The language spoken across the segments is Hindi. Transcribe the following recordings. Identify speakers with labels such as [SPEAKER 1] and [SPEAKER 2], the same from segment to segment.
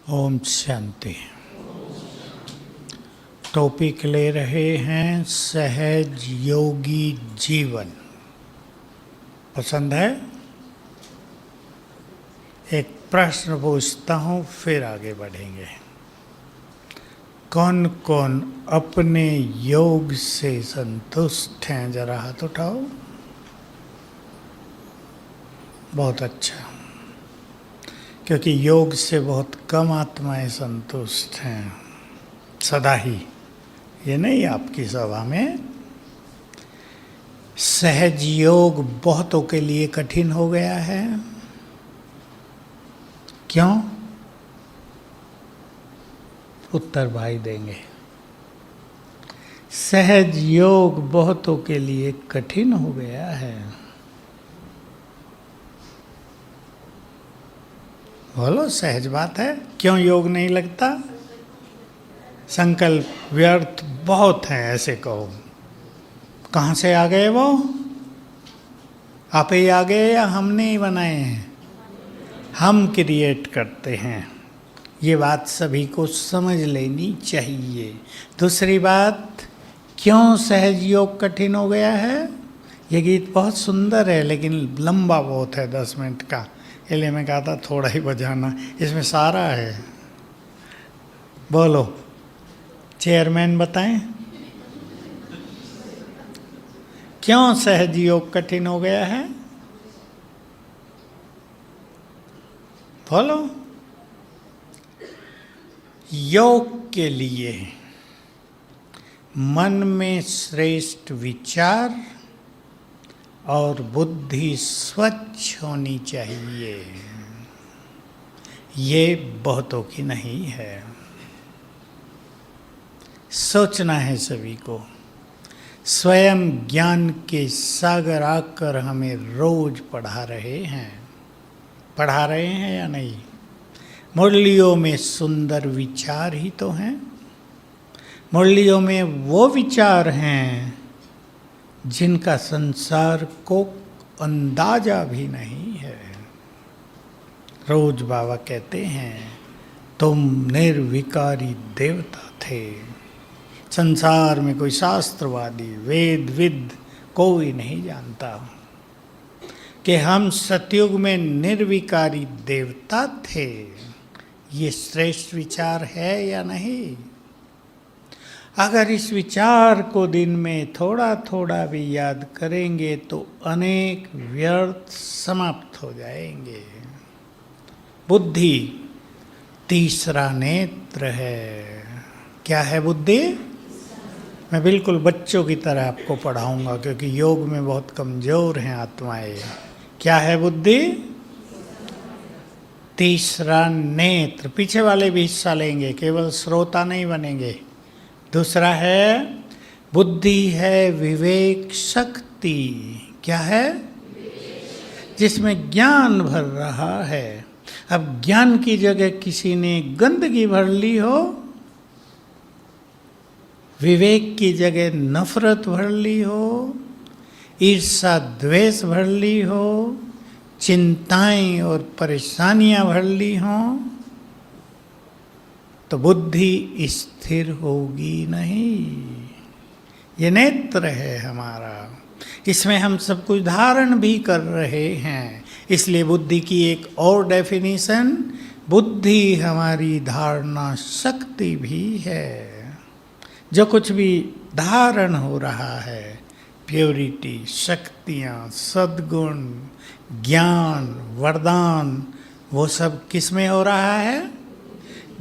[SPEAKER 1] ओम शांति। टॉपिक ले रहे हैं सहज योगी जीवन। पसंद है? एक प्रश्न पूछता हूँ फिर आगे बढ़ेंगे। कौन कौन अपने योग से संतुष्ट हैं? जरा हाथ उठाओ। बहुत अच्छा, क्योंकि योग से बहुत कम आत्माएं संतुष्ट हैं सदा ही। ये नहीं आपकी सभा में। सहज योग बहुतों के लिए कठिन हो गया है। क्यों? उत्तर भाई देंगे। सहज योग बहुतों के लिए कठिन हो गया है। बोलो, सहज बात है। क्यों योग नहीं लगता? संकल्प व्यर्थ बहुत हैं, ऐसे कहो। कहाँ से आ गए वो? आप ही आ गए या हमने ही बनाए हैं? हम क्रिएट करते हैं। ये बात सभी को समझ लेनी चाहिए। दूसरी बात, क्यों सहज योग कठिन हो गया है? ये गीत बहुत सुंदर है लेकिन लंबा बहुत है, 10 मिनट का। इसलिए मैं कहा था थोड़ा ही बजाना, इसमें सारा है। बोलो, चेयरमैन बताएं, क्यों सहज योग कठिन हो गया है? बोलो। योग के लिए मन में श्रेष्ठ विचार और बुद्धि स्वच्छ होनी चाहिए। ये बहुतों की नहीं है। सोचना है सभी को। स्वयं ज्ञान के सागर आकर हमें रोज पढ़ा रहे हैं या नहीं? मुरलियों में सुंदर विचार ही तो हैं। मुरलियों में वो विचार हैं जिनका संसार को अंदाजा भी नहीं है। रोज बाबा कहते हैं, तुम निर्विकारी देवता थे। संसार में कोई शास्त्रवादी वेद विद कोई नहीं जानता कि हम सतयुग में निर्विकारी देवता थे। ये श्रेष्ठ विचार है या नहीं? अगर इस विचार को दिन में थोड़ा थोड़ा भी याद करेंगे तो अनेक व्यर्थ समाप्त हो जाएंगे। बुद्धि तीसरा नेत्र है। क्या है बुद्धि? मैं बिल्कुल बच्चों की तरह आपको पढ़ाऊंगा क्योंकि योग में बहुत कमजोर हैं आत्माएं। क्या है बुद्धि? तीसरा नेत्र। पीछे वाले भी हिस्सा लेंगे, केवल श्रोता नहीं बनेंगे। दूसरा है, बुद्धि है विवेक शक्ति। क्या है? जिसमें ज्ञान भर रहा है। अब ज्ञान की जगह किसी ने गंदगी भर ली हो, विवेक की जगह नफरत भर ली हो, ईर्षा द्वेष भर ली हो, चिंताएं और परेशानियां भर ली हों, तो बुद्धि स्थिर होगी नहीं। ये नेत्र है हमारा, इसमें हम सब कुछ धारण भी कर रहे हैं। इसलिए बुद्धि की एक और डेफिनेशन, बुद्धि हमारी धारणा शक्ति भी है। जो कुछ भी धारण हो रहा है, प्योरिटी, शक्तियाँ, सद्गुण, ज्ञान, वरदान, वो सब किस में हो रहा है?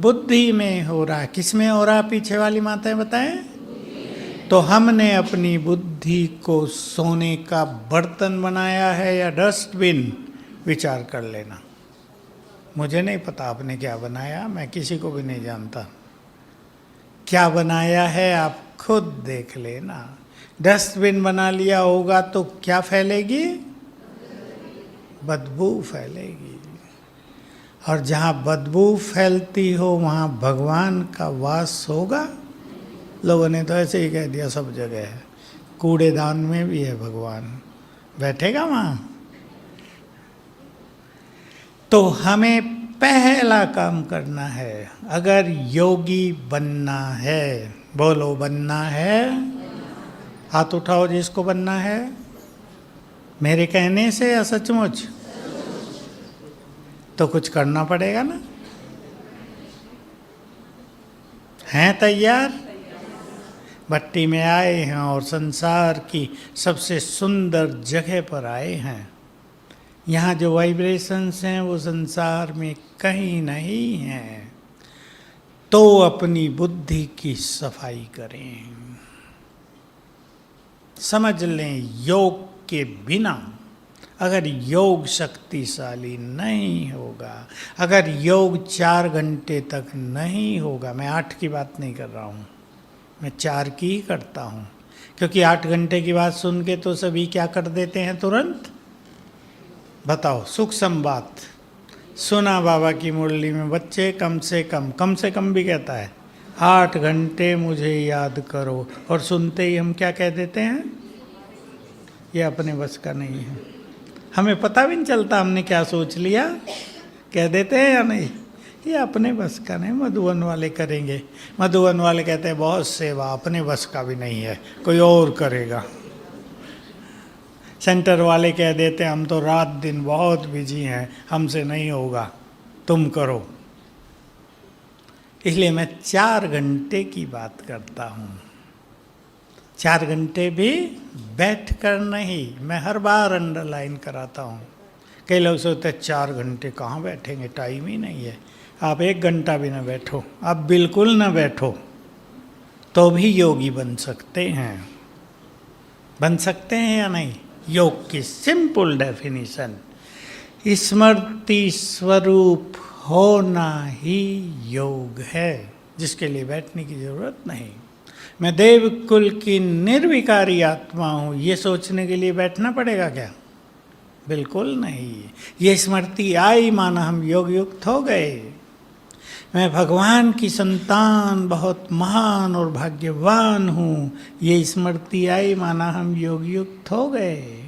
[SPEAKER 1] बुद्धि में हो रहा है। किस में हो रहा है? पीछे वाली माताएं बताएं। तो हमने अपनी बुद्धि को सोने का बर्तन बनाया है या डस्टबिन? विचार कर लेना। मुझे नहीं पता आपने क्या बनाया, मैं किसी को भी नहीं जानता। क्या बनाया है आप खुद देख लेना। डस्टबिन बना लिया होगा तो क्या फैलेगी? बदबू फैलेगी। और जहाँ बदबू फैलती हो वहाँ भगवान का वास होगा? लोगों ने तो ऐसे ही कह दिया सब जगह है। कूड़ेदान में भी है भगवान, बैठेगा वहाँ? तो हमें पहला काम करना है अगर योगी बनना है। बोलो बनना है। हाथ उठाओ जिसको बनना है। मेरे कहने से या सचमुच? तो कुछ करना पड़ेगा ना। हैं तैयार? भट्टी में आए हैं और संसार की सबसे सुंदर जगह पर आए हैं। यहाँ जो वाइब्रेशंस हैं वो संसार में कहीं नहीं हैं। तो अपनी बुद्धि की सफाई करें। समझ लें, योग के बिना अगर योग शक्तिशाली नहीं होगा, अगर योग 4 घंटे तक नहीं होगा, मैं 8 की बात नहीं कर रहा हूँ, मैं 4 की ही करता हूँ, क्योंकि 8 घंटे की बात सुन के तो सभी क्या कर देते हैं तुरंत। बताओ, सुख संबात सुना बाबा की मुरली में, बच्चे कम से कम भी कहता है 8 घंटे मुझे याद करो, और सुनते ही हम क्या कह देते हैं, ये अपने बस का नहीं है। हमें पता भी नहीं चलता हमने क्या सोच लिया, कह देते हैं या नहीं, ये अपने बस का नहीं। मधुबन वाले करेंगे, मधुबन वाले कहते हैं बहुत सेवा, अपने बस का भी नहीं है, कोई और करेगा। सेंटर वाले कह देते हैं हम तो रात दिन बहुत बिजी हैं, हमसे नहीं होगा, तुम करो। इसलिए मैं 4 घंटे की बात करता हूँ। 4 घंटे भी बैठ कर नहीं, मैं हर बार अंडरलाइन कराता हूँ। कई लोग सोचते हैं 4 घंटे कहाँ बैठेंगे, टाइम ही नहीं है। आप 1 घंटा भी ना बैठो, आप बिल्कुल ना बैठो, तो भी योगी बन सकते हैं। बन सकते हैं या नहीं? योग की सिंपल डेफिनेशन, स्मृति स्वरूप होना ही योग है, जिसके लिए बैठने की जरूरत नहीं। मैं देव कुल की निर्विकारी आत्मा हूँ, ये सोचने के लिए बैठना पड़ेगा क्या? बिल्कुल नहीं। ये स्मृति आई माना हम योग युक्त हो गए। मैं भगवान की संतान बहुत महान और भाग्यवान हूँ, ये स्मृति आई माना हम योग युक्त हो गए।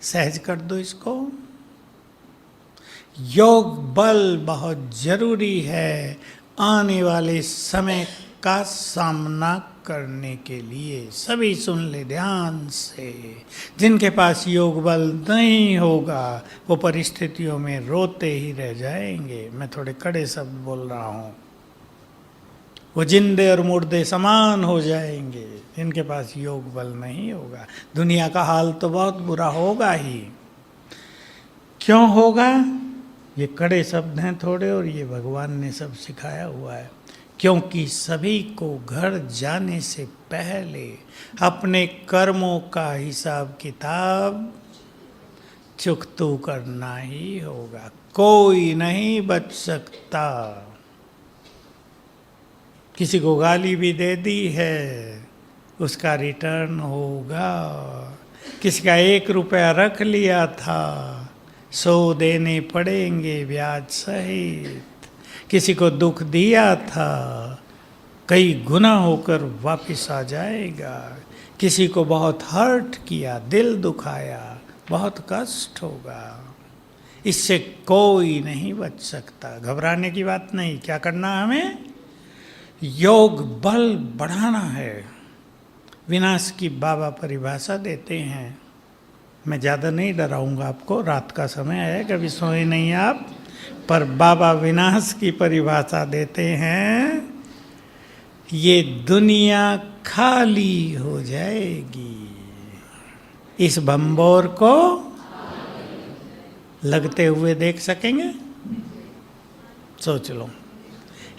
[SPEAKER 1] सहज कर दो इसको। योग बल बहुत जरूरी है आने वाले समय का सामना करने के लिए। सभी सुन ले ध्यान से, जिनके पास योग बल नहीं होगा वो परिस्थितियों में रोते ही रह जाएंगे। मैं थोड़े कड़े शब्द बोल रहा हूँ, वो जिंदे और मुर्दे समान हो जाएंगे जिनके पास योग बल नहीं होगा। दुनिया का हाल तो बहुत बुरा होगा ही। क्यों होगा? ये कड़े शब्द हैं थोड़े, और ये भगवान ने सब सिखाया हुआ है। क्योंकि सभी को घर जाने से पहले अपने कर्मों का हिसाब किताब चुकतू करना ही होगा। कोई नहीं बच सकता। किसी को गाली भी दे दी है, उसका रिटर्न होगा। किसी का 1 रुपया रख लिया था, 100 देने पड़ेंगे ब्याज सहित। किसी को दुख दिया था, कई गुना होकर वापस आ जाएगा। किसी को बहुत हर्ट किया, दिल दुखाया, बहुत कष्ट होगा। इससे कोई नहीं बच सकता। घबराने की बात नहीं। क्या करना है हमें? योग बल बढ़ाना है। विनाश की बाबा परिभाषा देते हैं। मैं ज़्यादा नहीं डराऊंगा आपको, रात का समय है, कभी सोए नहीं आप। पर बाबा विनाश की परिभाषा देते हैं, ये दुनिया खाली हो जाएगी। इस भंबोर को लगते हुए देख सकेंगे? सोच लो,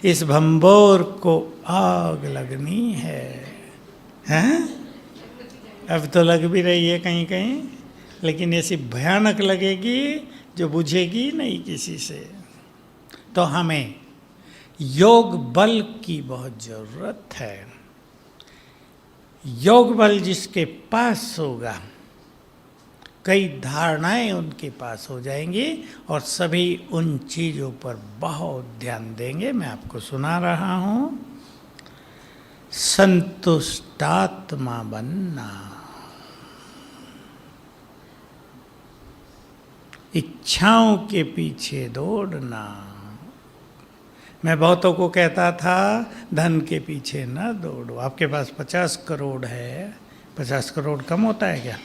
[SPEAKER 1] इस भंबोर को आग लगनी है। हैं? अब तो लग भी रही है कहीं कहीं, लेकिन ऐसी भयानक लगेगी जो बुझेगी नहीं किसी से। तो हमें योग बल की बहुत जरूरत है। योग बल जिसके पास होगा, कई धारणाएं उनके पास हो जाएंगी और सभी उन चीज़ों पर बहुत ध्यान देंगे। मैं आपको सुना रहा हूँ, संतुष्टात्मा बनना, इच्छाओं के पीछे दौड़ना, मैं बहुतों को कहता था धन के पीछे न दौड़ो। आपके पास 50 करोड़ है, 50 करोड़ कम होता है क्या?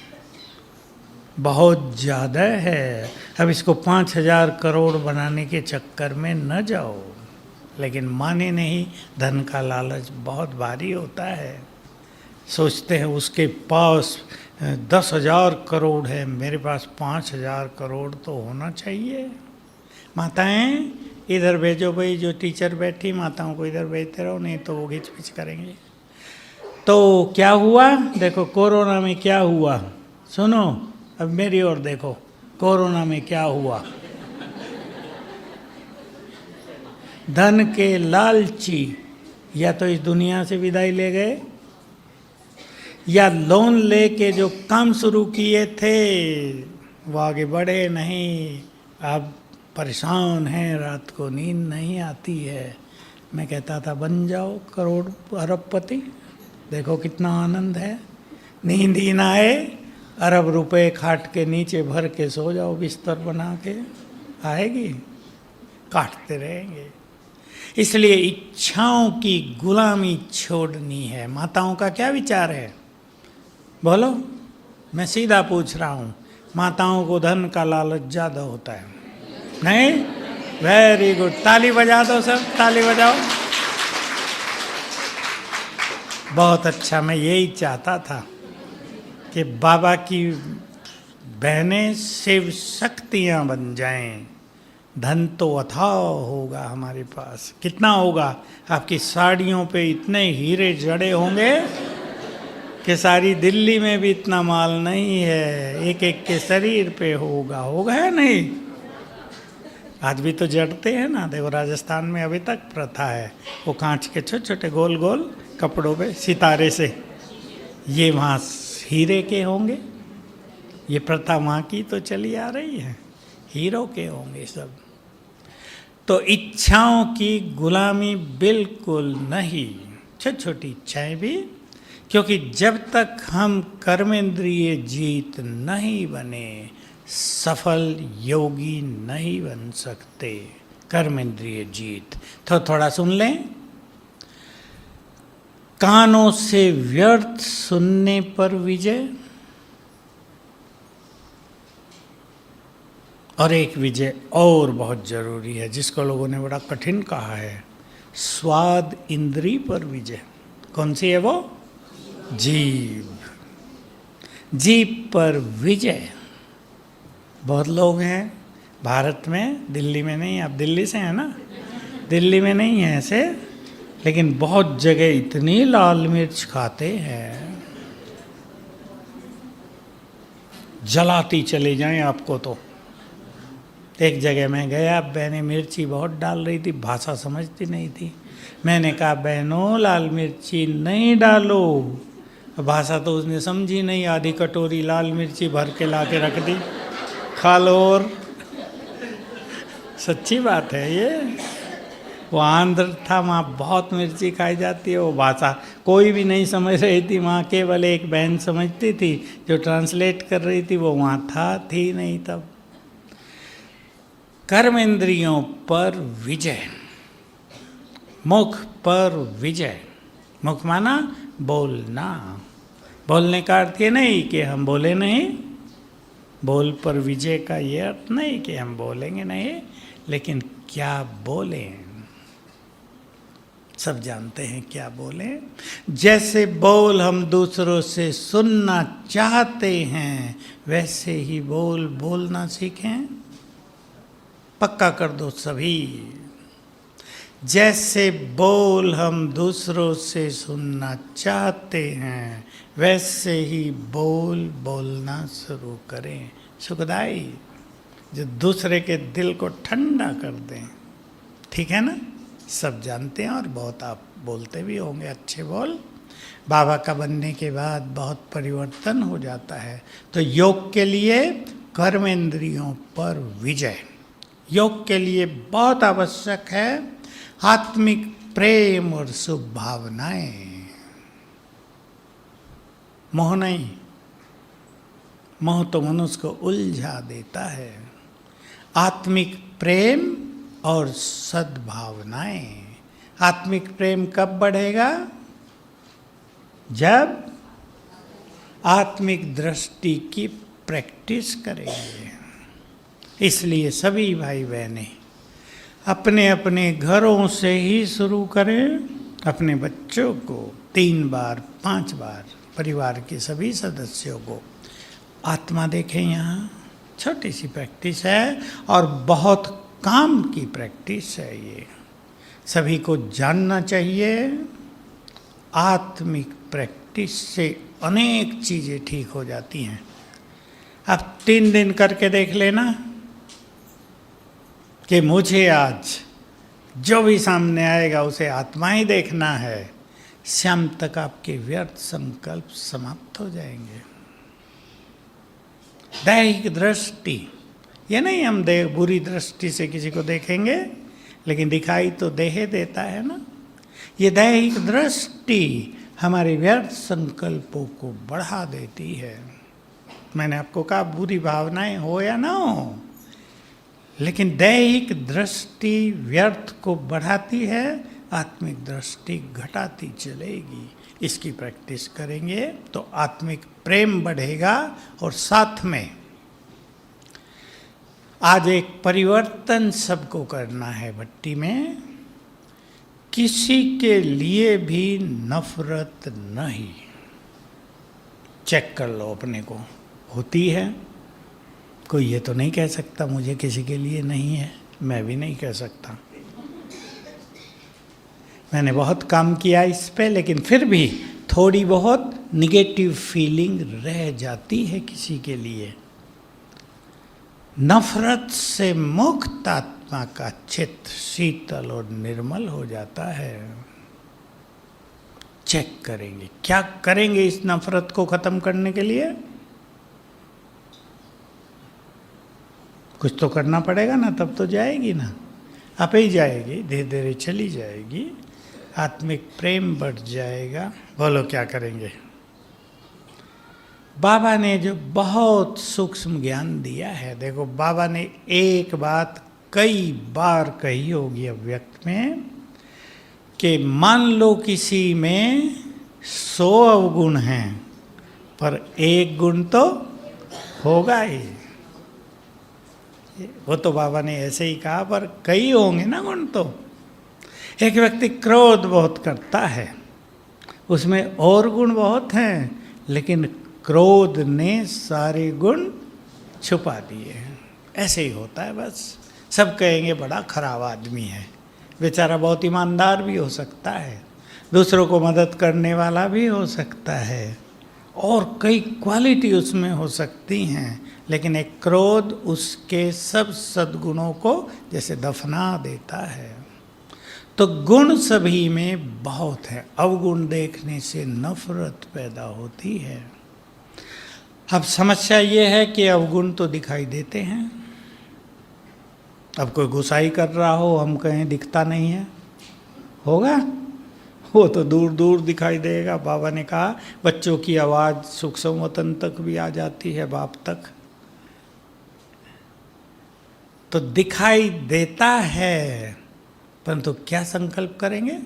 [SPEAKER 1] बहुत ज़्यादा है। अब इसको 5,000 करोड़ बनाने के चक्कर में न जाओ। लेकिन माने नहीं, धन का लालच बहुत भारी होता है। सोचते हैं उसके पास 10,000 करोड़ है, मेरे पास 5,000 करोड़ तो होना चाहिए। माताएं इधर भेजो भाई, जो टीचर बैठी माताओं को इधर भेजते रहो, नहीं तो वो घिच पिच करेंगे। तो क्या हुआ देखो, कोरोना में क्या हुआ, सुनो अब मेरी ओर देखो, कोरोना में क्या हुआ। धन के लालची या तो इस दुनिया से विदाई ले गए, या लोन लेके जो काम शुरू किए थे वो आगे बढ़े नहीं। अब परेशान हैं, रात को नींद नहीं आती है। मैं कहता था बन जाओ करोड़ अरबपति, देखो कितना आनंद है। नींद ही ना आए, अरब रुपए खाट के नीचे भर के सो जाओ बिस्तर बना के, आएगी? काटते रहेंगे। इसलिए इच्छाओं की गुलामी छोड़नी है। माताओं का क्या विचार है बोलो? मैं सीधा पूछ रहा हूँ, माताओं को धन का लालच ज़्यादा होता है? नहीं? वेरी गुड, ताली बजा दो सब, ताली बजाओ। बहुत अच्छा, मैं यही चाहता था कि बाबा की बहनें शिव शक्तियाँ बन जाएं। धन तो अथाह होगा हमारे पास। कितना होगा? आपकी साड़ियों पे इतने हीरे जड़े होंगे कि सारी दिल्ली में भी इतना माल नहीं है, एक एक के शरीर पे होगा। होगा है नहीं? आज भी तो जड़ते हैं ना, देखो राजस्थान में अभी तक प्रथा है, वो कांच के छोटे छोटे गोल गोल कपड़ों पे सितारे से, ये वहाँ हीरे के होंगे। ये प्रथा वहाँ की तो चली आ रही है, हीरो के होंगे सब। तो इच्छाओं की गुलामी बिल्कुल नहीं, छोटी छोटी इच्छाएं भी, क्योंकि जब तक हम कर्मेंद्रिय जीत नहीं बने सफल योगी नहीं बन सकते। कर्मेंद्रिय जीत तो थोड़ा सुन लें। कानों से व्यर्थ सुनने पर विजय, और एक विजय और बहुत जरूरी है जिसको लोगों ने बड़ा कठिन कहा है, स्वाद इंद्री पर विजय। कौन सी है वो? जीभ। जीभ पर विजय। बहुत लोग हैं भारत में, दिल्ली में नहीं, आप दिल्ली से हैं ना, दिल्ली में नहीं है ऐसे, लेकिन बहुत जगह इतनी लाल मिर्च खाते हैं, जलाती चले जाएं आपको। तो एक जगह मैं गया, बहनें मिर्ची बहुत डाल रही थी, भाषा समझती नहीं थी। मैंने कहा बहनों लाल मिर्ची नहीं डालो, भाषा तो उसने समझी नहीं, आधी कटोरी लाल मिर्ची भर के ला के रख दी, खा लो। और सच्ची बात है ये, वो आंध्र था, वहाँ बहुत मिर्ची खाई जाती है। वो भाषा कोई भी नहीं समझ रही थी, वहाँ केवल एक बहन समझती थी जो ट्रांसलेट कर रही थी, वो वहाँ थी नहीं तब। कर्मेंद्रियों पर विजय, मुख पर विजय। मुख माना बोलना। बोलने का अर्थ ये नहीं कि हम बोले नहीं, बोल पर विजय का ये अर्थ नहीं कि हम बोलेंगे नहीं, लेकिन क्या बोलें। सब जानते हैं क्या बोलें। जैसे बोल हम दूसरों से सुनना चाहते हैं, वैसे ही बोल बोलना सीखें। पक्का कर दो सभी। जैसे बोल हम दूसरों से सुनना चाहते हैं, वैसे ही बोल बोलना शुरू करें। सुखदाई, जो दूसरे के दिल को ठंडा कर दें। ठीक है ना? सब जानते हैं, और बहुत आप बोलते भी होंगे अच्छे बोल। बाबा का बनने के बाद बहुत परिवर्तन हो जाता है। तो योग के लिए कर्मेंद्रियों पर विजय, योग के लिए बहुत आवश्यक है आत्मिक प्रेम और शुभ भावनाएं। मोह नहीं, मोह तो मनुष्य को उलझा देता है। आत्मिक प्रेम और सद्भावनाएं। आत्मिक प्रेम कब बढ़ेगा? जब आत्मिक दृष्टि की प्रैक्टिस करेंगे। इसलिए सभी भाई बहनें अपने अपने घरों से ही शुरू करें। अपने बच्चों को 3 बार 5 बार, परिवार के सभी सदस्यों को आत्मा देखें। यहाँ छोटी सी प्रैक्टिस है और बहुत काम की प्रैक्टिस है। ये सभी को जानना चाहिए। आत्मिक प्रैक्टिस से अनेक चीज़ें ठीक हो जाती हैं। अब 3 दिन करके देख लेना कि मुझे आज जो भी सामने आएगा उसे आत्मा ही देखना है। शाम तक आपके व्यर्थ संकल्प समाप्त हो जाएंगे। दैहिक दृष्टि, ये नहीं हम बुरी दृष्टि से किसी को देखेंगे, लेकिन दिखाई तो देह देता है ना। ये दैहिक दृष्टि हमारे व्यर्थ संकल्पों को बढ़ा देती है। मैंने आपको कहा बुरी भावनाएं हो या ना हो, लेकिन दैहिक दृष्टि व्यर्थ को बढ़ाती है, आत्मिक दृष्टि घटाती चलेगी। इसकी प्रैक्टिस करेंगे तो आत्मिक प्रेम बढ़ेगा। और साथ में आज एक परिवर्तन सबको करना है भट्टी में। किसी के लिए भी नफरत नहीं। चेक कर लो अपने को, होती है? कोई ये तो नहीं कह सकता मुझे किसी के लिए नहीं है। मैं भी नहीं कह सकता। मैंने बहुत काम किया इस पे, लेकिन फिर भी थोड़ी बहुत निगेटिव फीलिंग रह जाती है किसी के लिए। नफरत से मुक्त आत्मा का चित्त शीतल और निर्मल हो जाता है। चेक करेंगे, क्या करेंगे इस नफरत को खत्म करने के लिए? कुछ तो करना पड़ेगा ना, तब तो जाएगी ना, आप ही जाएगी, धीरे धीरे चली जाएगी। आत्मिक प्रेम बढ़ जाएगा। बोलो क्या करेंगे? बाबा ने जो बहुत सूक्ष्म ज्ञान दिया है, देखो बाबा ने एक बात कई बार कही होगी अव्यक्त में कि मान लो किसी में 100 अवगुण हैं, पर 1 गुण तो होगा ही। वो तो बाबा ने ऐसे ही कहा, पर कई होंगे ना गुण तो। एक व्यक्ति क्रोध बहुत करता है, उसमें और गुण बहुत हैं, लेकिन क्रोध ने सारे गुण छुपा दिए हैं। ऐसे ही होता है बस। सब कहेंगे बड़ा खराब आदमी है, बेचारा बहुत ईमानदार भी हो सकता है, दूसरों को मदद करने वाला भी हो सकता है, और कई क्वालिटी उसमें हो सकती हैं, लेकिन एक क्रोध उसके सब सद्गुणों को जैसे दफना देता है। तो गुण सभी में बहुत है, अवगुण देखने से नफरत पैदा होती है। अब समस्या ये है कि अवगुण तो दिखाई देते हैं। अब कोई गुस्साई कर रहा हो, हम कहें दिखता नहीं है, होगा? वो तो दूर दूर दिखाई देगा। बाबा ने कहा बच्चों की आवाज़ सूक्ष्म वतन तक भी आ जाती है, बाप तक। तो दिखाई देता है, परंतु क्या संकल्प करेंगे?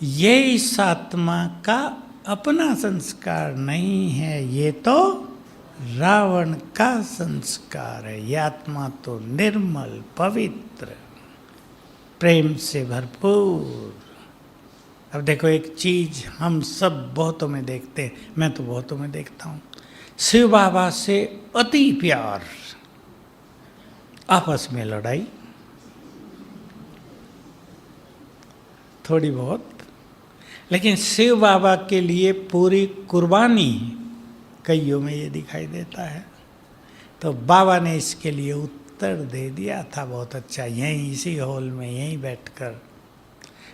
[SPEAKER 1] ये इस आत्मा का अपना संस्कार नहीं है, ये तो रावण का संस्कार है। ये आत्मा तो निर्मल पवित्र प्रेम से भरपूर। अब देखो एक चीज हम सब बहुतों में देखते हैं, मैं तो बहुतों में देखता हूँ, शिव बाबा से अति प्यार, आपस में लड़ाई थोड़ी बहुत, लेकिन शिव बाबा के लिए पूरी कुर्बानी कईयों में ये दिखाई देता है। तो बाबा ने इसके लिए उत्तर दे दिया था बहुत अच्छा, यहीं इसी हॉल में यहीं बैठकर।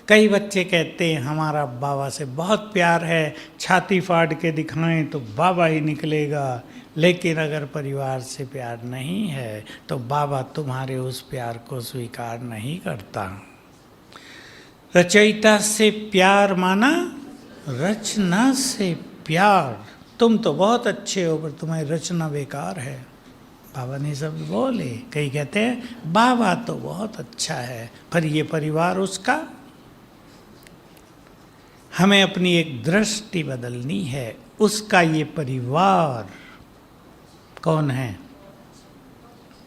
[SPEAKER 1] कई बच्चे कहते हैं हमारा बाबा से बहुत प्यार है, छाती फाड़ के दिखाएं तो बाबा ही निकलेगा, लेकिन अगर परिवार से प्यार नहीं है तो बाबा तुम्हारे उस प्यार को स्वीकार नहीं करता। रचयिता से प्यार माना रचना से प्यार। तुम तो बहुत अच्छे हो, पर तुम्हारी रचना बेकार है। बाबा ने शब्द बोले। कई कहते हैं बाबा तो बहुत अच्छा है, पर ये परिवार उसका। हमें अपनी एक दृष्टि बदलनी है। उसका ये परिवार कौन है?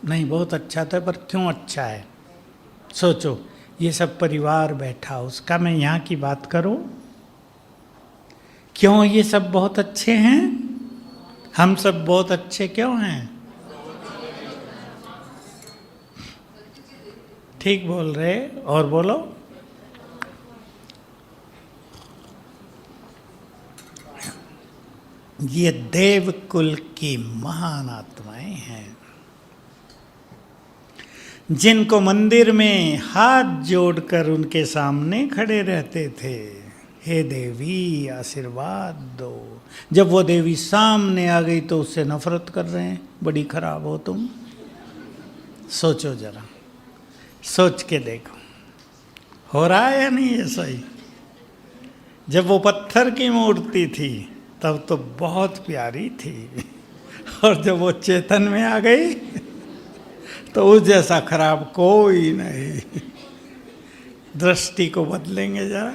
[SPEAKER 1] नहीं, बहुत अच्छा था, पर क्यों अच्छा है? सोचो, ये सब परिवार बैठा, उसका मैं यहाँ की बात करूं, क्यों ये सब बहुत अच्छे हैं? हम सब बहुत अच्छे क्यों हैं? ठीक बोल रहे, और बोलो। ये देव कुल की महान आत्माएं हैं, जिनको मंदिर में हाथ जोड़कर उनके सामने खड़े रहते थे, हे देवी आशीर्वाद दो। जब वो देवी सामने आ गई तो उससे नफरत कर रहे हैं, बड़ी खराब हो तुम। सोचो जरा, सोच के देखो, हो रहा है या नहीं ऐसा ही? जब वो पत्थर की मूर्ति थी तब तो बहुत प्यारी थी, और जब वो चेतन में आ गई तो उस जैसा खराब कोई नहीं। दृष्टि को बदलेंगे जरा।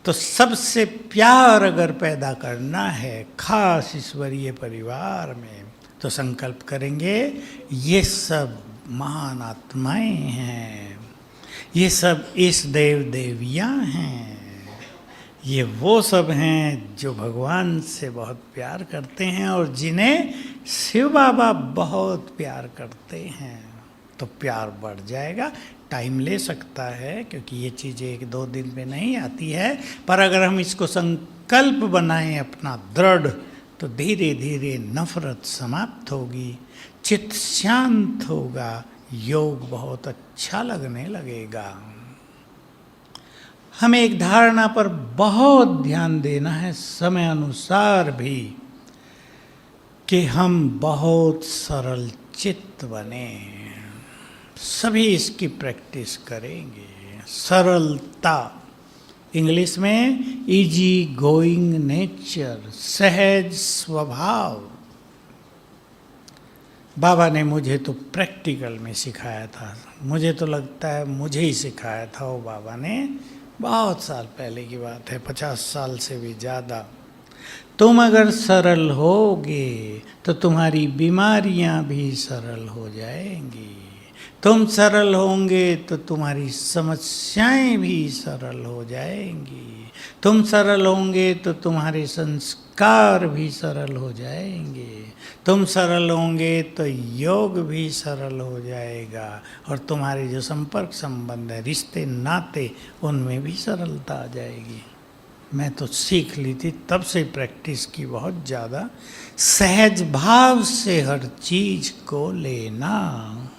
[SPEAKER 1] तो सबसे प्यार अगर पैदा करना है खास ईश्वरीय परिवार में, तो संकल्प करेंगे ये सब महान आत्माएं हैं, ये सब इस देव देवियां हैं, ये वो सब हैं जो भगवान से बहुत प्यार करते हैं और जिन्हें शिव बाबा बहुत प्यार करते हैं। तो प्यार बढ़ जाएगा। टाइम ले सकता है, क्योंकि ये चीज़ें एक दो दिन में नहीं आती है, पर अगर हम इसको संकल्प बनाएं अपना दृढ़, तो धीरे धीरे नफरत समाप्त होगी, चित्त शांत होगा, योग बहुत अच्छा लगने लगेगा। हमें एक धारणा पर बहुत ध्यान देना है समय अनुसार भी, कि हम बहुत सरल चित्त बने। सभी इसकी प्रैक्टिस करेंगे। सरलता, इंग्लिश में इजी गोइंग नेचर, सहज स्वभाव। बाबा ने मुझे तो प्रैक्टिकल में सिखाया था। मुझे तो लगता है मुझे ही सिखाया था वो बाबा ने। बहुत साल पहले की बात है, 50 साल से भी ज़्यादा। तुम अगर सरल होगे तो तुम्हारी बीमारियां भी सरल हो जाएंगी। तुम सरल होंगे तो तुम्हारी समस्याएं भी सरल हो जाएंगी। तुम सरल होंगे तो तुम्हारे संस्कार भी सरल हो जाएंगे। तुम सरल होंगे तो योग भी सरल हो जाएगा, और तुम्हारे जो संपर्क संबंध है, रिश्ते नाते, उनमें भी सरलता आ जाएगी। मैं तो सीख ली थी, तब से प्रैक्टिस की बहुत ज़्यादा। सहज भाव से हर चीज को लेना,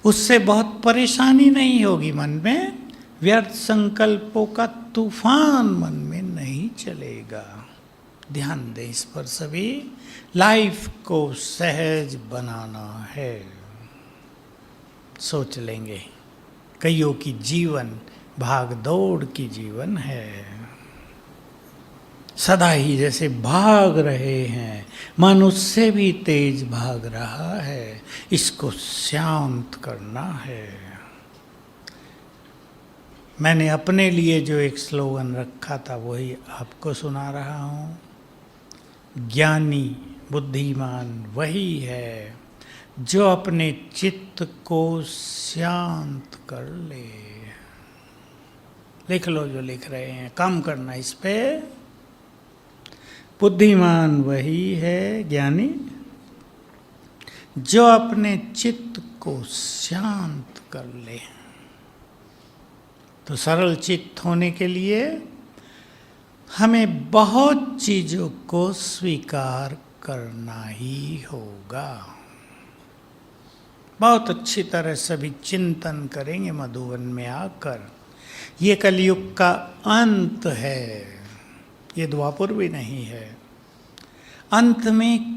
[SPEAKER 1] उससे बहुत परेशानी नहीं होगी मन में। व्यर्थ संकल्पों का तूफान मन में नहीं चलेगा। ध्यान दें इस पर सभी। लाइफ को सहज बनाना है, सोच लेंगे। कईयों की जीवन भाग दौड़ की जीवन है, सदा ही जैसे भाग रहे हैं, मन उससे भी तेज भाग रहा है। इसको शांत करना है। मैंने अपने लिए जो एक स्लोगन रखा था वही आपको सुना रहा हूँ। ज्ञानी बुद्धिमान वही है जो अपने चित्त को शांत कर ले। लिख लो जो लिख रहे हैं, काम करना इस पे। बुद्धिमान वही है, ज्ञानी, जो अपने चित्त को शांत कर ले। तो सरल चित्त होने के लिए हमें बहुत चीजों को स्वीकार करना ही होगा। बहुत अच्छी तरह सभी चिंतन करेंगे मधुवन में आकर। ये कलयुग का अंत है, ये द्वापर भी नहीं है। अंत में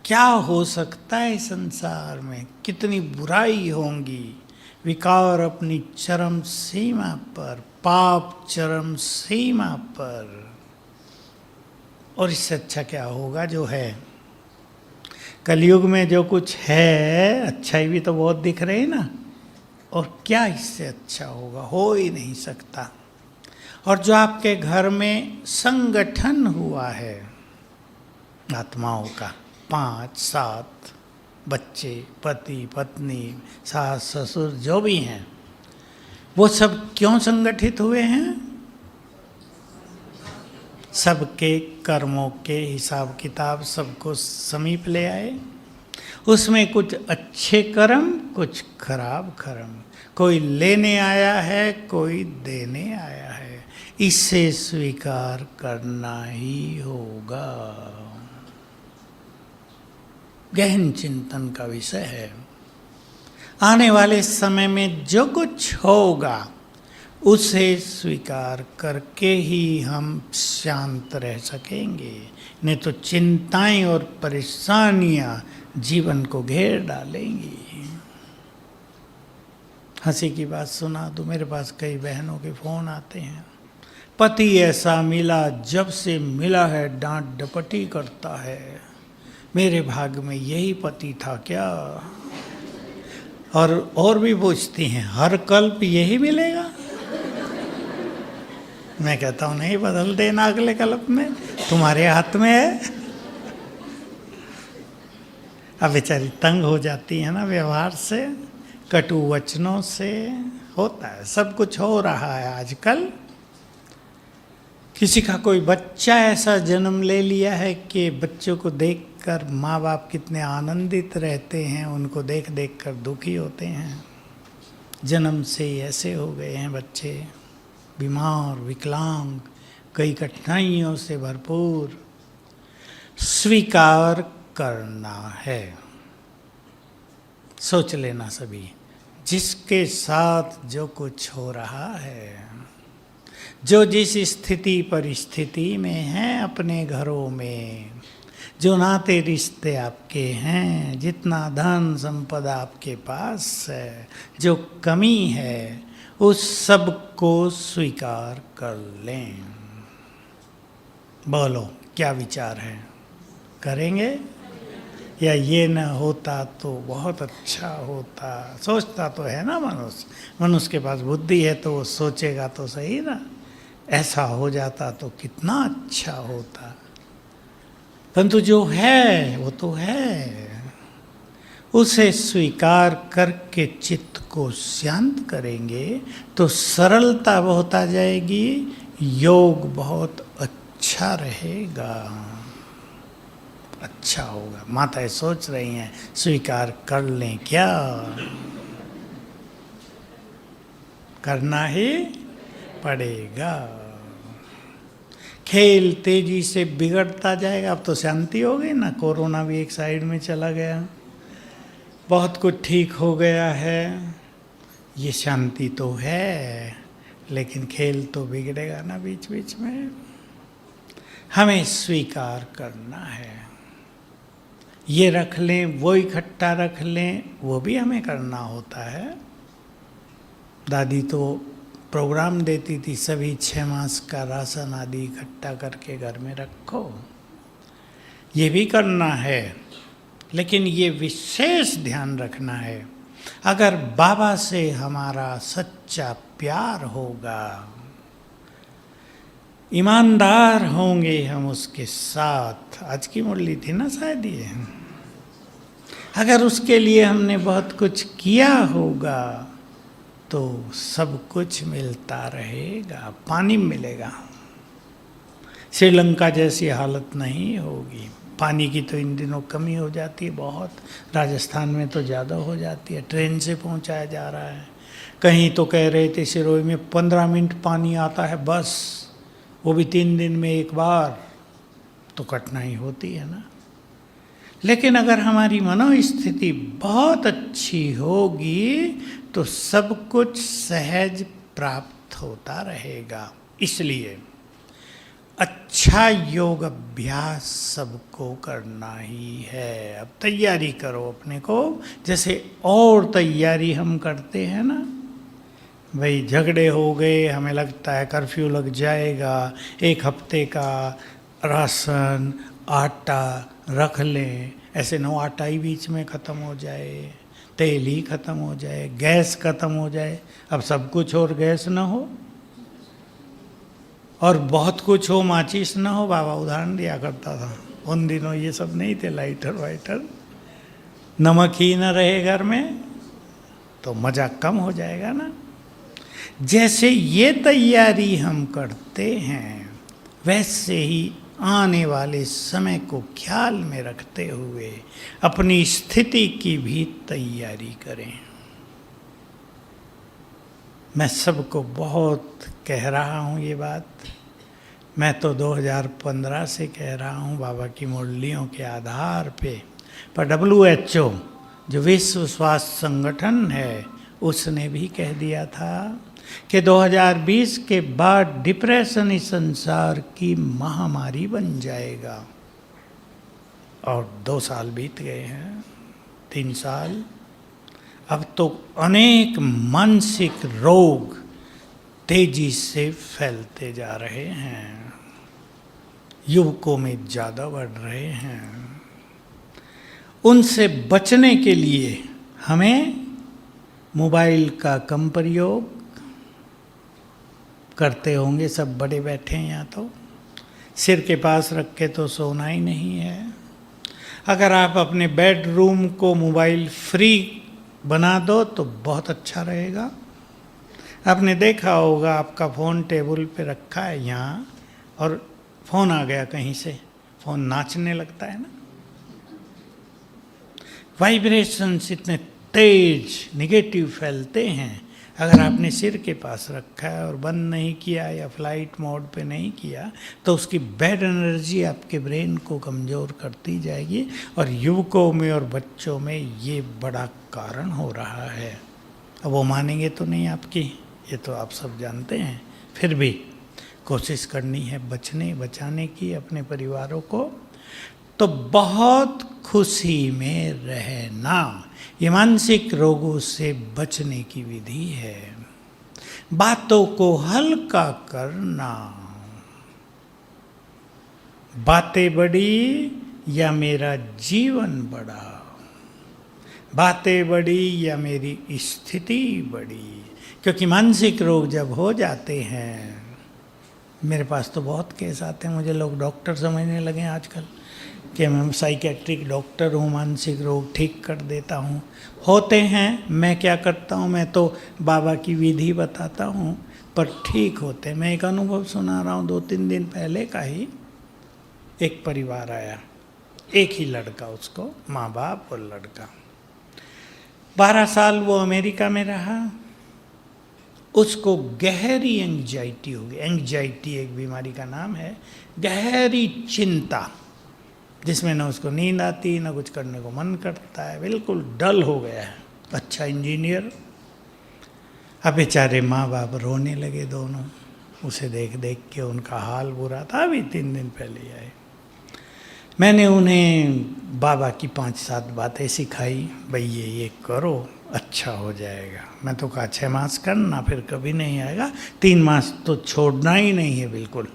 [SPEAKER 1] क्या हो सकता है संसार में? कितनी बुराई होंगी, विकार अपनी चरम सीमा पर, पाप चरम सीमा पर, और इससे अच्छा क्या होगा जो है। कलयुग में जो कुछ है अच्छाई भी तो बहुत दिख रही है ना, और क्या इससे अच्छा होगा, हो ही नहीं सकता। और जो आपके घर में संगठन हुआ है आत्माओं का, 5-7 बच्चे, पति पत्नी, सास ससुर जो भी हैं, वो सब क्यों संगठित हुए हैं? सबके कर्मों के हिसाब किताब सबको समीप ले आए। उसमें कुछ अच्छे कर्म, कुछ खराब कर्म, कोई लेने आया है, कोई देने आया है, इसे स्वीकार करना ही होगा। गहन चिंतन का विषय है। आने वाले समय में जो कुछ होगा उसे स्वीकार करके ही हम शांत रह सकेंगे, नहीं तो चिंताएं और परेशानियां जीवन को घेर डालेंगी। हंसी की बात सुना तो मेरे पास कई बहनों के फोन आते हैं, पति ऐसा मिला, जब से मिला है डांट डपटी करता है, मेरे भाग में यही पति था क्या? और भी पूछती हैं, हर कल्प यही मिलेगा? मैं कहता हूं नहीं, बदल देना अगले कल्प में, तुम्हारे हाथ में है। अब बेचारी तंग हो जाती है ना व्यवहार से, कटु वचनों से। होता है, सब कुछ हो रहा है आजकल। किसी का कोई बच्चा ऐसा जन्म ले लिया है कि बच्चों को देखकर माँ बाप कितने आनंदित रहते हैं, उनको देख देख कर दुखी होते हैं। जन्म से ही ऐसे हो गए हैं बच्चे, बीमार, विकलांग, कई कठिनाइयों से भरपूर। स्वीकार करना है। सोच लेना सभी, जिसके साथ जो कुछ हो रहा है, जो जिस स्थिति परिस्थिति में हैं अपने घरों में, जो नाते रिश्ते आपके हैं, जितना धन संपदा आपके पास है, जो कमी है, उस सब को स्वीकार कर लें। बोलो क्या विचार है, करेंगे? या ये न होता तो बहुत अच्छा होता? सोचता तो है ना मनुष्य के पास बुद्धि है तो वो सोचेगा तो सही ना, ऐसा हो जाता तो कितना अच्छा होता। परंतु जो है वो तो है, उसे स्वीकार करके चित्त को शांत करेंगे तो सरलता बहुत आ जाएगी, योग बहुत अच्छा रहेगा, अच्छा होगा। माताएं सोच रही हैं स्वीकार कर लें क्या? करना ही पड़ेगा। खेल तेजी से बिगड़ता जाएगा। अब तो शांति हो गई ना, कोरोना भी एक साइड में चला गया, बहुत कुछ ठीक हो गया है, ये शांति तो है, लेकिन खेल तो बिगड़ेगा ना बीच बीच में। हमें स्वीकार करना है। ये रख लें, वो इकट्ठा रख लें, वो भी हमें करना होता है। दादी तो प्रोग्राम देती थी, सभी 6 मास का राशन आदि इकट्ठा करके घर में रखो, ये भी करना है। लेकिन ये विशेष ध्यान रखना है, अगर बाबा से हमारा सच्चा प्यार होगा, ईमानदार होंगे हम उसके साथ। आज की मुरली थी ना शायद ये, अगर उसके लिए हमने बहुत कुछ किया होगा तो सब कुछ मिलता रहेगा, पानी मिलेगा। श्रीलंका जैसी हालत नहीं होगी। पानी की तो इन दिनों कमी हो जाती है बहुत, राजस्थान में तो ज़्यादा हो जाती है, ट्रेन से पहुंचाया जा रहा है। कहीं तो कह रहे थे सिरोही में 15 मिनट पानी आता है बस, वो भी 3 दिन में एक बार, तो कठिनाई होती है ना। लेकिन अगर हमारी मनोस्थिति बहुत अच्छी होगी तो सब कुछ सहज प्राप्त होता रहेगा। इसलिए अच्छा योग अभ्यास सबको करना ही है। अब तैयारी करो अपने को, जैसे और तैयारी हम करते हैं ना, भाई झगड़े हो गए, हमें लगता है कर्फ्यू लग जाएगा, 1 हफ्ते का राशन आटा रख लें, ऐसे न हो आटा ही बीच में ख़त्म हो जाए, तेल ही ख़त्म हो जाए, गैस ख़त्म हो जाए। अब सब कुछ और गैस ना हो और बहुत कुछ हो, माचिस ना हो। बाबा उदाहरण दिया करता था, उन दिनों ये सब नहीं थे लाइटर वाइटर। नमक ही न रहे घर में तो मज़ा कम हो जाएगा ना। जैसे ये तैयारी हम करते हैं, वैसे ही आने वाले समय को ख्याल में रखते हुए अपनी स्थिति की भी तैयारी करें। मैं सबको बहुत कह रहा हूँ ये बात। मैं तो 2015 से कह रहा हूँ बाबा की मुरलियों के आधार पे, पर WHO जो विश्व स्वास्थ्य संगठन है उसने भी कह दिया था कि 2020 के बाद डिप्रेशन इस संसार की महामारी बन जाएगा। और 2 साल बीत गए हैं, 3 साल। अब तो अनेक मानसिक रोग तेजी से फैलते जा रहे हैं, युवकों में ज़्यादा बढ़ रहे हैं। उनसे बचने के लिए हमें मोबाइल का कम प्रयोग करते होंगे सब, बड़े बैठे हैं यहाँ तो, सिर के पास रख के तो सोना ही नहीं है। अगर आप अपने बेडरूम को मोबाइल फ्री बना दो तो बहुत अच्छा रहेगा। आपने देखा होगा आपका फ़ोन टेबल पे रखा है यहाँ, और फ़ोन आ गया कहीं से, फ़ोन नाचने लगता है ना। वाइब्रेशंस इतने तेज निगेटिव फैलते हैं। अगर आपने सिर के पास रखा है और बंद नहीं किया या फ्लाइट मोड पे नहीं किया तो उसकी बैड एनर्जी आपके ब्रेन को कमज़ोर करती जाएगी, और युवकों में और बच्चों में ये बड़ा कारण हो रहा है। अब वो मानेंगे तो नहीं आपकी, ये तो आप सब जानते हैं। फिर भी कोशिश करनी है बचाने की अपने परिवारों को। तो बहुत खुशी में रहना, ये मानसिक रोगों से बचने की विधि है। बातों को हल्का करना, बातें बड़ी या मेरा जीवन बड़ा, बातें बड़ी या मेरी स्थिति बड़ी। क्योंकि मानसिक रोग जब हो जाते हैं, मेरे पास तो बहुत केस आते हैं, मुझे लोग डॉक्टर समझने लगे हैं आजकल कि मैं साइकेट्रिक डॉक्टर हूँ, मानसिक रोग ठीक कर देता हूँ। होते हैं, मैं क्या करता हूँ, मैं तो बाबा की विधि बताता हूँ पर ठीक होते हैं। मैं एक अनुभव सुना रहा हूँ 2-3 दिन पहले का ही। एक परिवार आया, एक ही लड़का, उसको माँ बाप और लड़का। 12 साल वो अमेरिका में रहा। उसको गहरी एंग्जाइटी हो गई। एंग्जाइटी एक बीमारी का नाम है, गहरी चिंता जिसमें ना उसको नींद आती, ना कुछ करने को मन करता है, बिल्कुल डल हो गया है। अच्छा इंजीनियर। अब बेचारे माँ बाप रोने लगे दोनों, उसे देख देख के उनका हाल बुरा था। अभी 3 दिन पहले आए। मैंने उन्हें बाबा की 5-7 बातें सिखाई, भाई ये करो अच्छा हो जाएगा। मैं तो कहा 6 मास करना, फिर कभी नहीं आएगा। 3 मास तो छोड़ना ही नहीं है बिल्कुल।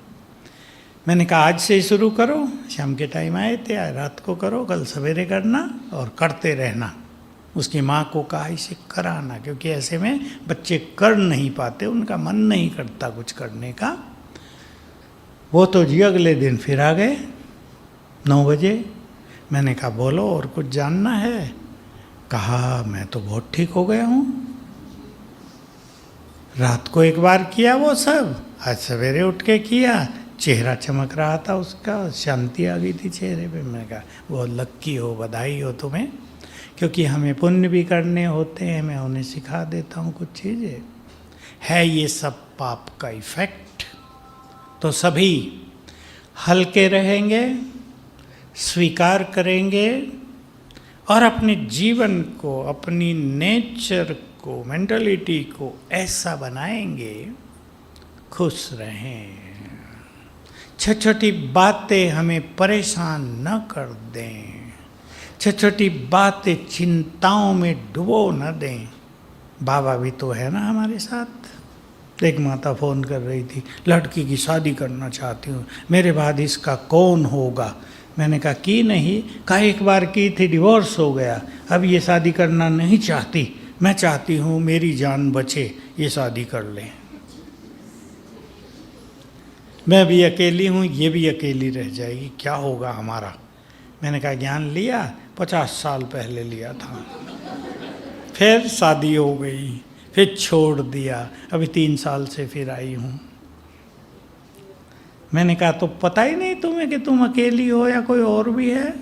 [SPEAKER 1] मैंने कहा आज से ही शुरू करो। शाम के टाइम आए थे, आज रात को करो, कल सवेरे करना और करते रहना। उसकी माँ को कहा इसे कराना, क्योंकि ऐसे में बच्चे कर नहीं पाते, उनका मन नहीं करता कुछ करने का। वो तो जी अगले दिन फिर आ गए 9 बजे। मैंने कहा बोलो और कुछ जानना है? कहा मैं तो बहुत ठीक हो गया हूँ। रात को एक बार किया वो सब, आज सवेरे उठ के किया, चेहरा चमक रहा था उसका, शांति आ गई थी चेहरे पे। मैंने कहा बहुत लक्की हो, बधाई हो तुम्हें, क्योंकि हमें पुण्य भी करने होते हैं। मैं उन्हें सिखा देता हूँ कुछ चीज़ें। है ये सब पाप का इफेक्ट। तो सभी हल्के रहेंगे, स्वीकार करेंगे और अपने जीवन को, अपनी नेचर को, मेंटलिटी को ऐसा बनाएंगे, खुश रहें। छोटी छोटी बातें हमें परेशान न कर दें, छोटी छोटी बातें चिंताओं में डुबो न दें। बाबा भी तो है ना हमारे साथ। एक माता फ़ोन कर रही थी, लड़की की शादी करना चाहती हूँ, मेरे बाद इसका कौन होगा। मैंने कहा की नहीं। कहा एक बार की थी, डिवोर्स हो गया, अब ये शादी करना नहीं चाहती, मैं चाहती हूँ मेरी जान बचे, ये शादी कर लें। मैं भी अकेली हूँ, ये भी अकेली रह जाएगी, क्या होगा हमारा। मैंने कहा ज्ञान लिया, 50 साल पहले लिया था, फिर शादी हो गई, फिर छोड़ दिया, अभी 3 साल से फिर आई हूँ। मैंने कहा तो पता ही नहीं तुम्हें कि तुम अकेली हो या कोई और भी है?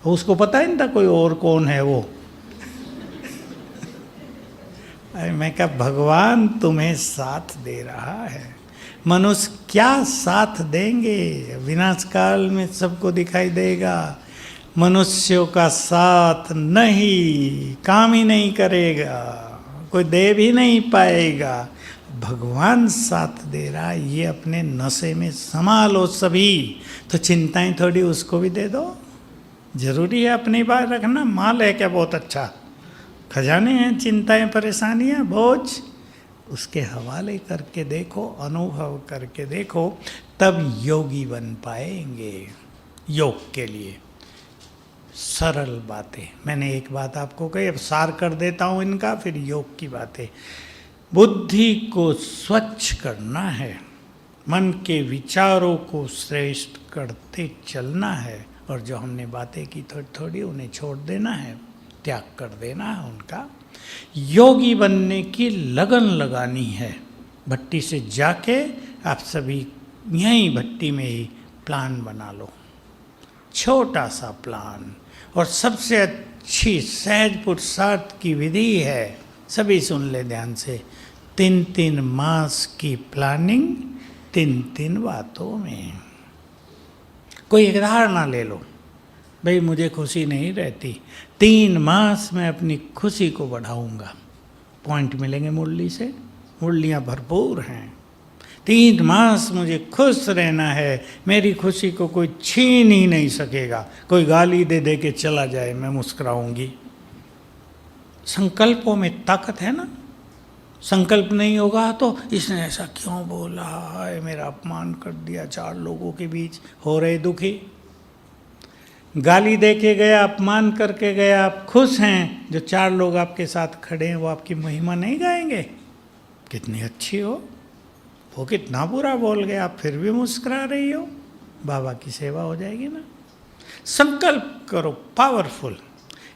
[SPEAKER 1] उसको पता ही नहीं था कोई और कौन है वो। मैं कहा भगवान तुम्हें साथ दे रहा है, मनुष्य क्या साथ देंगे, विनाश काल में सबको दिखाई देगा। मनुष्यों का साथ नहीं, काम ही नहीं करेगा, कोई दे भी नहीं पाएगा। भगवान साथ दे रहा है, ये अपने नशे में संभालो सभी। तो चिंताएं थोड़ी उसको भी दे दो, जरूरी है अपनी बात रखना। माल है क्या बहुत अच्छा, खजाने हैं, चिंताएं परेशानियां बोझ, उसके हवाले करके देखो, अनुभव करके देखो, तब योगी बन पाएंगे। योग के लिए सरल बातें, मैंने एक बात आपको कही, अब सार कर देता हूँ इनका, फिर योग की बातें। बुद्धि को स्वच्छ करना है, मन के विचारों को श्रेष्ठ करते चलना है, और जो हमने बातें की थोड़ी थोड़ी उन्हें छोड़ देना है, त्याग कर देना है उनका। योगी बनने की लगन लगानी है। भट्टी से जाके आप सभी यहीं भट्टी में ही प्लान बना लो, छोटा सा प्लान, और सबसे अच्छी सहज पुरुषार्थ की विधि है, सभी सुन ले ध्यान से। 3-3 मास की प्लानिंग 3-3 बातों में। कोई एक धारणा ले लो, भाई मुझे खुशी नहीं रहती, 3 मास में अपनी खुशी को बढ़ाऊंगा। पॉइंट मिलेंगे मुरली से, मुरलियाँ भरपूर हैं। 3 मास मुझे खुश रहना है, मेरी खुशी को कोई छीन ही नहीं सकेगा। कोई गाली दे दे के चला जाए, मैं मुस्कुराऊंगी। संकल्पों में ताकत है ना। संकल्प नहीं होगा तो इसने ऐसा क्यों बोला है, मेरा अपमान कर दिया 4 लोगों के बीच, हो रहे दुखी। गाली दे के गया, अपमान करके गया, आप खुश हैं, जो 4 लोग आपके साथ खड़े हैं वो आपकी महिमा नहीं गाएंगे, कितनी अच्छी हो, वो कितना बुरा बोल गया, आप फिर भी मुस्कुरा रही हो, बाबा की सेवा हो जाएगी ना। संकल्प करो पावरफुल।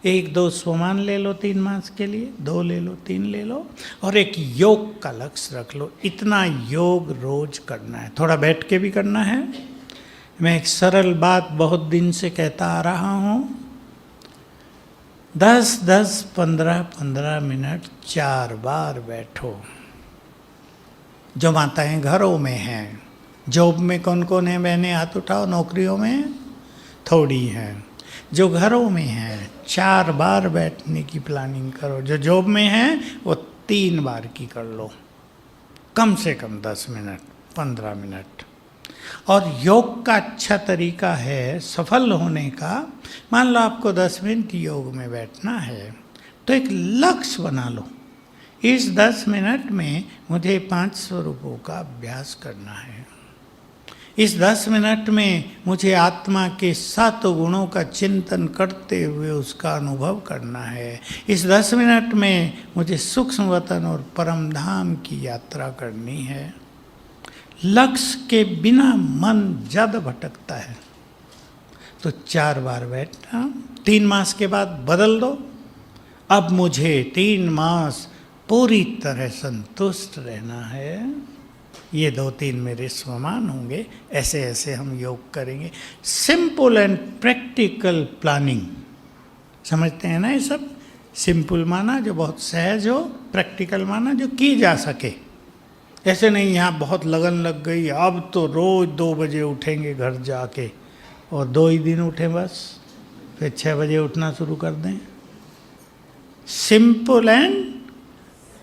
[SPEAKER 1] 1-2 स्वमान ले लो 3 मास के लिए, 2 ले लो, 3 ले लो, और एक योग का लक्ष्य रख लो, इतना योग रोज करना है। थोड़ा बैठ के भी करना है। मैं एक सरल बात बहुत दिन से कहता आ रहा हूँ, 10-10, 15-15 मिनट 4 बार बैठो। जो माताएं घरों में हैं, जॉब में कौन कौन है बहनें हाथ उठाओ, नौकरियों में थोड़ी हैं, जो घरों में हैं 4 बार बैठने की प्लानिंग करो। जो जॉब में हैं वो 3 बार की कर लो, कम से कम 10 मिनट 15 मिनट। और योग का अच्छा तरीका है सफल होने का, मान लो आपको 10 मिनट योग में बैठना है, तो एक लक्ष्य बना लो, इस 10 मिनट में मुझे 5 स्वरूपों का अभ्यास करना है, इस 10 मिनट में मुझे आत्मा के 7 गुणों का चिंतन करते हुए उसका अनुभव करना है, इस 10 मिनट में मुझे सूक्ष्म वतन और परम धाम की यात्रा करनी है। लक्ष्य के बिना मन ज़्यादा भटकता है, तो 4 बार बैठना। 3 मास के बाद बदल दो, अब मुझे 3 मास पूरी तरह संतुष्ट रहना है, ये 2-3 मेरे स्वमान होंगे, ऐसे ऐसे हम योग करेंगे। सिंपल एंड प्रैक्टिकल प्लानिंग, समझते हैं ना ये सब। सिंपल माना जो बहुत सहज हो, प्रैक्टिकल माना जो की जा सके। ऐसे नहीं यहाँ बहुत लगन लग गई, अब तो रोज 2 बजे उठेंगे घर जाके, और 2 ही दिन उठें बस, फिर 6 बजे उठना शुरू कर दें। सिंपल एंड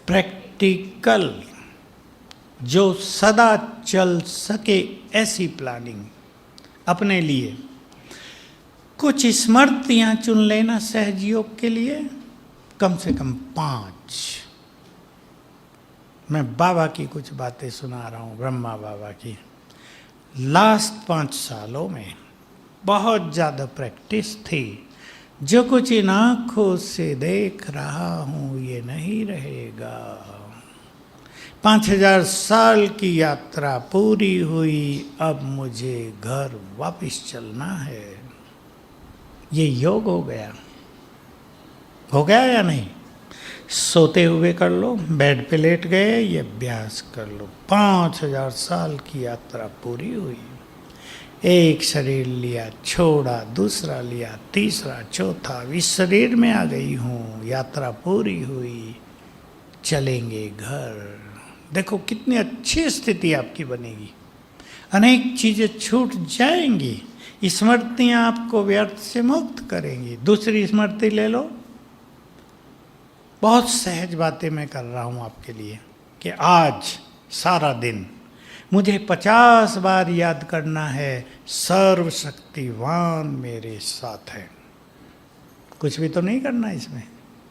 [SPEAKER 1] प्रैक्टिकल, जो सदा चल सके ऐसी प्लानिंग अपने लिए। कुछ स्मृतियाँ चुन लेना सहज योग के लिए, कम से कम 5। मैं बाबा की कुछ बातें सुना रहा हूँ, ब्रह्मा बाबा की। लास्ट 5 सालों में बहुत ज़्यादा प्रैक्टिस थी। जो कुछ इन आँखों से देख रहा हूँ ये नहीं रहेगा। 5000 साल की यात्रा पूरी हुई, अब मुझे घर वापस चलना है। ये योग हो गया या नहीं? सोते हुए कर लो, बेड पे लेट गए, ये अभ्यास कर लो। 5000 साल की यात्रा पूरी हुई, एक शरीर लिया, छोड़ा, दूसरा लिया, तीसरा, चौथा, इस शरीर में आ गई हूँ, यात्रा पूरी हुई, चलेंगे घर। देखो कितनी अच्छी स्थिति आपकी बनेगी, अनेक चीजें छूट जाएंगी, स्मृतियां आपको व्यर्थ से मुक्त करेंगी। दूसरी स्मृति ले लो, बहुत सहज बातें मैं कर रहा हूं आपके लिए कि आज सारा दिन मुझे 50 बार याद करना है, सर्वशक्तिवान मेरे साथ है। कुछ भी तो नहीं करना इसमें,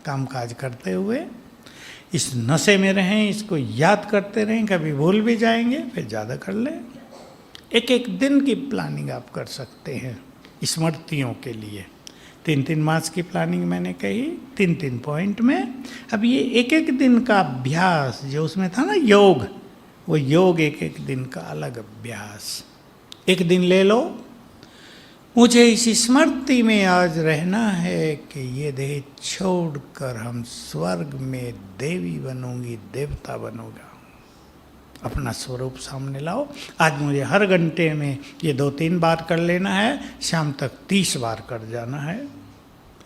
[SPEAKER 1] काम काज करते हुए इस नशे में रहें, इसको याद करते रहें। कभी भूल भी जाएंगे, फिर ज़्यादा कर लें। एक एक दिन की प्लानिंग आप कर सकते हैं स्मृतियों के लिए। 3-3 मास की प्लानिंग मैंने कही, 3-3 पॉइंट में। अब ये एक एक दिन का अभ्यास जो उसमें था ना योग, वो योग एक एक दिन का अलग अभ्यास। एक दिन ले लो, मुझे इस स्मृति में आज रहना है कि ये देह छोड़कर हम स्वर्ग में देवी बनूंगी, देवता बनूंगा। अपना स्वरूप सामने लाओ। आज मुझे हर घंटे में ये 2-3 बार कर लेना है, शाम तक 30 बार कर जाना है।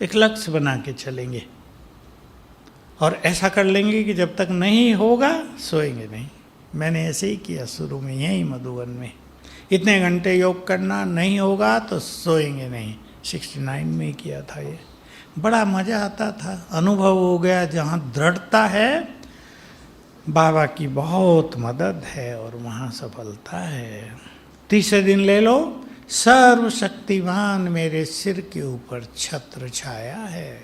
[SPEAKER 1] एक लक्ष्य बना के चलेंगे और ऐसा कर लेंगे कि जब तक नहीं होगा सोएंगे नहीं। मैंने ऐसे ही किया शुरू में, यहीं मधुबन में। इतने घंटे योग करना, नहीं होगा तो सोएंगे नहीं। 69 में ही किया था ये। बड़ा मज़ा आता था, अनुभव हो गया। जहाँ दृढ़ता है बाबा की बहुत मदद है और वहाँ सफलता है। तीसरे दिन ले लो, सर्वशक्तिमान मेरे सिर के ऊपर छत्र छाया है।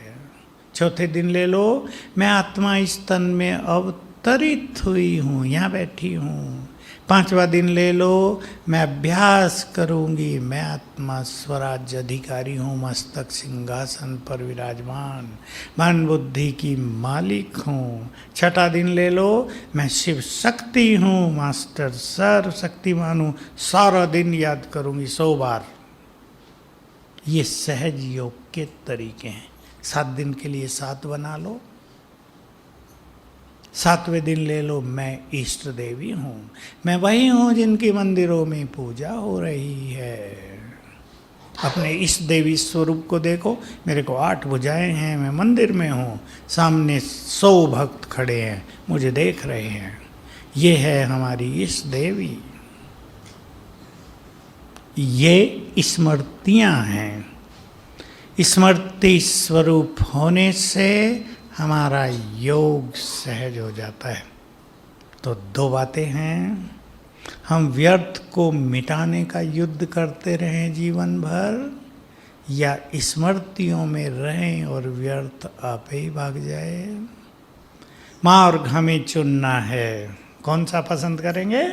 [SPEAKER 1] चौथे दिन ले लो, मैं आत्मा इस तन में अवतरित हुई हूँ, यहाँ बैठी हूँ। 5वां दिन ले लो, मैं अभ्यास करूंगी, मैं आत्मा स्वराज्य अधिकारी हूँ, मस्तक सिंहासन पर विराजमान, मन बुद्धि की मालिक हूँ। 6वां दिन ले लो, मैं शिव शक्ति हूँ, मास्टर सर्व शक्तिमान हूँ। सारा दिन याद करूंगी 100 बार। ये सहज योग के तरीके हैं। 7 दिन के लिए 7 बना लो। 7वें दिन ले लो, मैं इष्ट देवी हूँ, मैं वही हूँ जिनकी मंदिरों में पूजा हो रही है। अपने इष्ट देवी स्वरूप को देखो। मेरे को 8 भुजाएं हैं, मैं मंदिर में हूँ, सामने 100 भक्त खड़े हैं, मुझे देख रहे हैं। ये है हमारी इष्ट देवी। ये स्मृतियाँ हैं। स्मृति स्वरूप होने से हमारा योग सहज हो जाता है। तो 2 बातें हैं, हम व्यर्थ को मिटाने का युद्ध करते रहें जीवन भर, या स्मृतियों में रहें और व्यर्थ आप ही भाग जाए। मार्ग हमें चुनना है, कौन सा पसंद करेंगे?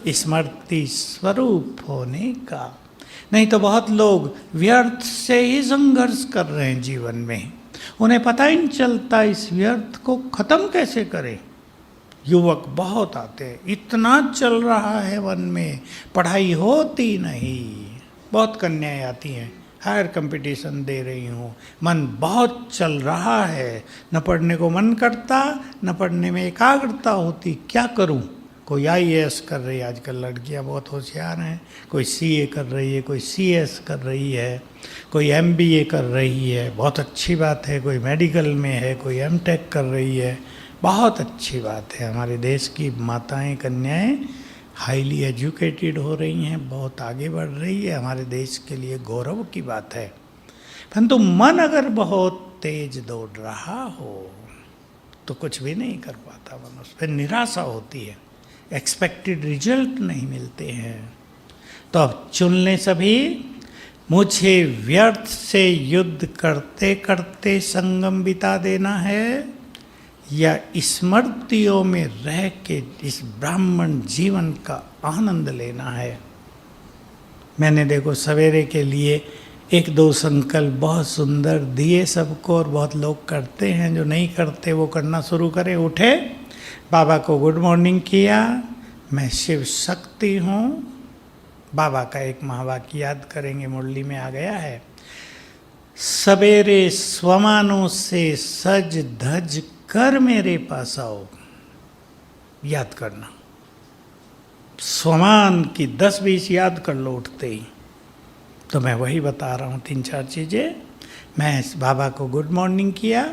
[SPEAKER 1] स्मृति स्वरूप होने का। नहीं तो बहुत लोग व्यर्थ से ही संघर्ष कर रहे हैं जीवन में, उन्हें पता ही नहीं चलता इस व्यर्थ को खत्म कैसे करें। युवक बहुत आते हैं, इतना चल रहा है वन में, पढ़ाई होती नहीं। बहुत कन्याएं आती हैं, हायर कंपटीशन दे रही हूँ, मन बहुत चल रहा है, न पढ़ने को मन करता, न पढ़ने में एकाग्रता होती, क्या करूँ? कोई IAS कर रही है, आजकल लड़कियां बहुत होशियार हैं, कोई CA कर रही है, कोई CS कर रही है, कोई MBA कर रही है, बहुत अच्छी बात है, कोई मेडिकल में है, कोई MTech कर रही है, बहुत अच्छी बात है। हमारे देश की माताएं, कन्याएं हाईली एजुकेटेड हो रही हैं, बहुत आगे बढ़ रही है, हमारे देश के लिए गौरव की बात है। परंतु मन अगर बहुत तेज दौड़ रहा हो तो कुछ भी नहीं कर पाता, मन उस पर निराशा होती है, एक्सपेक्टेड रिजल्ट नहीं मिलते हैं। तो अब चुन लें सभी, मुझे व्यर्थ से युद्ध करते करते संगम बिता देना है, या स्मृतियों में रह के इस ब्राह्मण जीवन का आनंद लेना है। मैंने देखो सवेरे के लिए एक दो संकल्प बहुत सुंदर दिए सबको, और बहुत लोग करते हैं, जो नहीं करते वो करना शुरू करें। उठे, बाबा को गुड मॉर्निंग किया, मैं शिव शक्ति हूँ। बाबा का एक महावाक्य याद करेंगे, मुरली में आ गया है, सवेरे स्वमानों से सज धज कर मेरे पास आओ। याद करना, स्वमान की 10-20 याद कर लो उठते ही। तो मैं वही बता रहा हूँ 3-4 चीज़ें। मैं बाबा को गुड मॉर्निंग किया,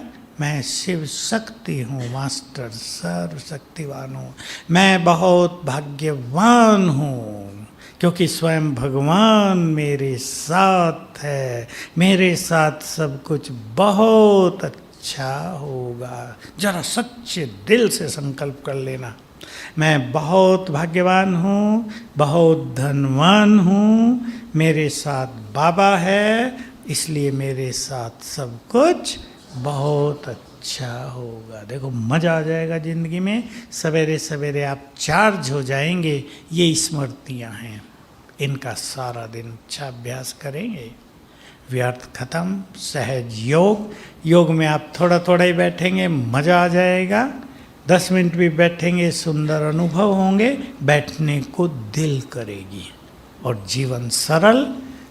[SPEAKER 1] मैं शिव शक्ति हूँ, मास्टर सर्व शक्तिवान हूँ, मैं बहुत भाग्यवान हूँ क्योंकि स्वयं भगवान मेरे साथ है, मेरे साथ सब कुछ बहुत अच्छा होगा। जरा सच्चे दिल से संकल्प कर लेना, मैं बहुत भाग्यवान हूँ, बहुत धनवान हूँ, मेरे साथ बाबा है, इसलिए मेरे साथ सब कुछ बहुत अच्छा होगा। देखो मज़ा आ जाएगा ज़िंदगी में। सवेरे सवेरे आप चार्ज हो जाएंगे। ये स्मृतियाँ हैं, इनका सारा दिन अच्छा अभ्यास करेंगे। व्यर्थ खत्म, सहज योग। योग में आप थोड़ा थोड़ा ही बैठेंगे, मज़ा आ जाएगा। 10 मिनट भी बैठेंगे, सुंदर अनुभव होंगे, बैठने को दिल करेगी और जीवन सरल,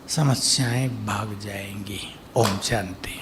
[SPEAKER 1] समस्याएं भाग जाएंगी। ओम शांति।